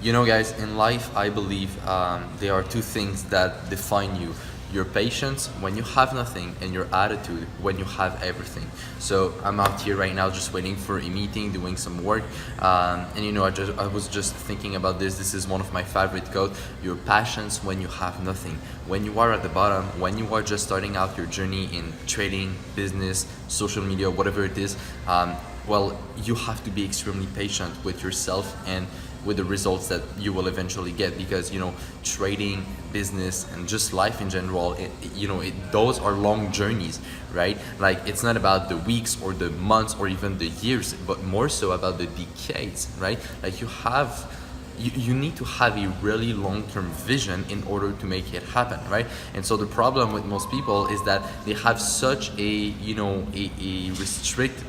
Guys, in life, I believe there are two things that define you: your patience when you have nothing, and your attitude when you have everything. So I'm out here right now just waiting for a meeting, doing some work, and I was just thinking about this. This is one of my favorite quotes: your patience when you have nothing. When you are at the bottom, when you are just starting out your journey in trading, business, social media, whatever it is, well, you have to be extremely patient with yourself and with the results that you will eventually get, because trading, business, and just life in general, those are long journeys, right? Like, it's not about the weeks or the months or even the years, but more so about the decades, right? Like, you need to have a really long-term vision in order to make it happen, right? And so the problem with most people is that they have such a restrict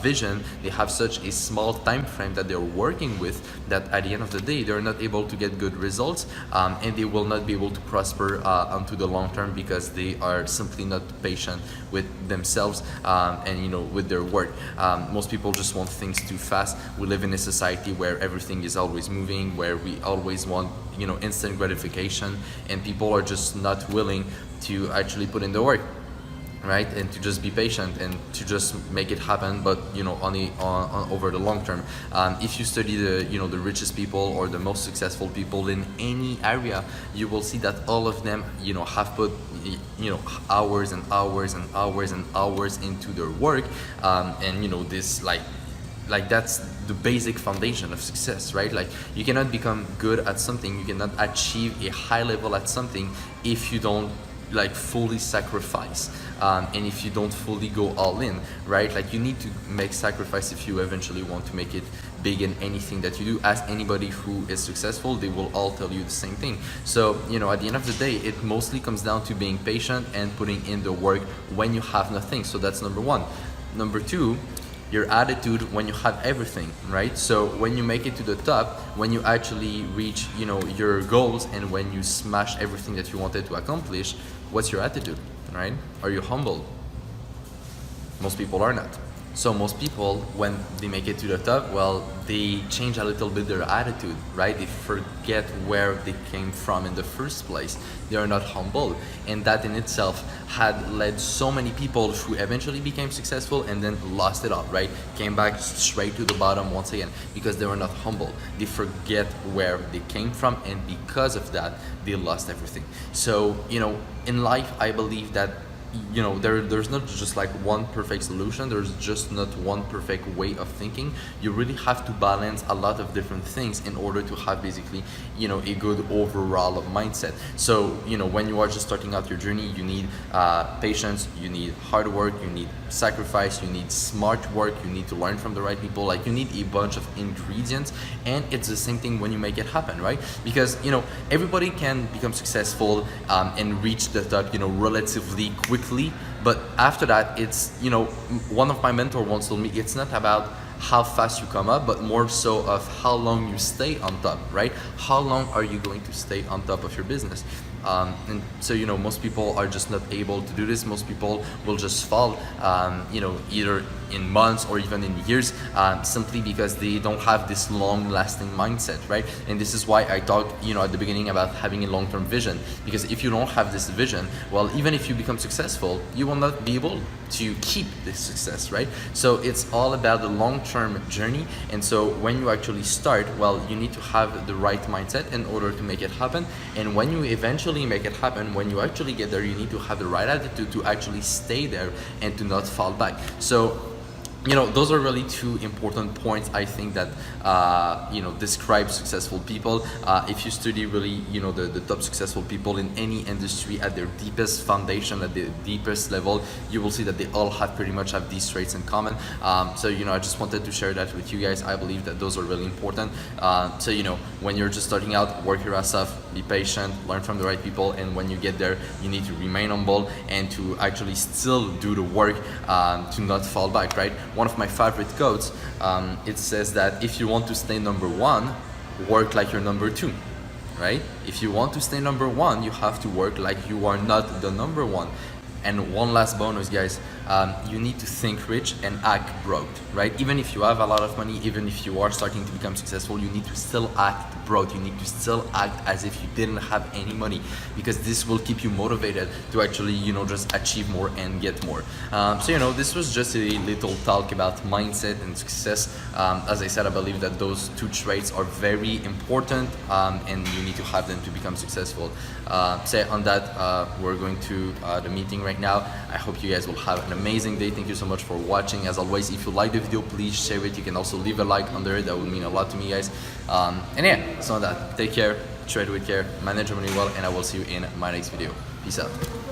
vision. They have such a small time frame that they're working with, that at the end of the day they're not able to get good results, and they will not be able to prosper onto the long term, because they are simply not patient with themselves, and with their work. Most people just want things too fast. We live in a society where everything is always moving, where we always want instant gratification, and people are just not willing to actually put in the work, right? And to just be patient and to just make it happen, but on over the long term. If you study the richest people or the most successful people in any area, you will see that all of them have put hours and hours and hours and hours into their work, and this like that's the basic foundation of success, right? Like, you cannot become good at something, you cannot achieve a high level at something if you don't fully sacrifice, and if you don't fully go all in, right? Like, you need to make sacrifice if you eventually want to make it big in anything that you do. Ask anybody who is successful, they will all tell you the same thing. So at the end of the day, it mostly comes down to being patient and putting in the work when you have nothing. So that's number one. Number two, your attitude when you have everything, right? So when you make it to the top, when you actually reach your goals, and when you smash everything that you wanted to accomplish, what's your attitude, right? Are you humble? Most people are not. So most people, when they make it to the top, well, they change a little bit their attitude, right? They forget where they came from in the first place. They are not humble, and that in itself had led so many people who eventually became successful and then lost it all, right? Came back straight to the bottom once again, because they were not humble. They forget where they came from, and because of that, they lost everything. So in life, I believe that there's not just one perfect solution. There's just not one perfect way of thinking. You really have to balance a lot of different things in order to have basically a good overall mindset. So when you are just starting out your journey, you need patience, you need hard work, you need sacrifice, you need smart work, you need to learn from the right people. Like, you need a bunch of ingredients, and it's the same thing when you make it happen, right? Because everybody can become successful and reach the top relatively quickly, but after that, it's one of my mentors once told me, it's not about how fast you come up, but more so of how long you stay on top, right? How long are you going to stay on top of your business? And so most people are just not able to do this. Most people will just fall, either in months or even in years, simply because they don't have this long-lasting mindset, right? And this is why I talked, at the beginning about having a long-term vision, because if you don't have this vision, well, even if you become successful, you will not be able to keep this success, right? So it's all about the long-term journey. And so when you actually start, well, you need to have the right mindset in order to make it happen. And when you eventually make it happen, when you actually get there, you need to have the right attitude to actually stay there and to not fall back. So those are really two important points, I think, that describe successful people. If you study really the top successful people in any industry at their deepest foundation, at the deepest level, you will see that they all pretty much have these traits in common. So I just wanted to share that with you guys. I believe that those are really important. So when you're just starting out, work your ass off, be patient, learn from the right people, and when you get there, you need to remain humble and to actually still do the work, to not fall back, right? One of my favorite quotes, it says that if you want to stay number one, work like you're number two, right? If you want to stay number one, you have to work like you are not the number one. And one last bonus, guys, you need to think rich and act broke, right? Even if you have a lot of money, even if you are starting to become successful, you need to still act broke. You need to still act as if you didn't have any money, because this will keep you motivated to actually, just achieve more and get more. So, this was just a little talk about mindset and success. As I said, I believe that those two traits are very important, and you need to have them to become successful. So on that, we're going to the meeting right now. I hope you guys will have an amazing day. Thank you so much for watching. As always, if you like the video, please share it. You can also leave a like under it. That would mean a lot to me, guys. And yeah, so on that, take care, trade with care, manage your money well, and I will see you in my next video. Peace out.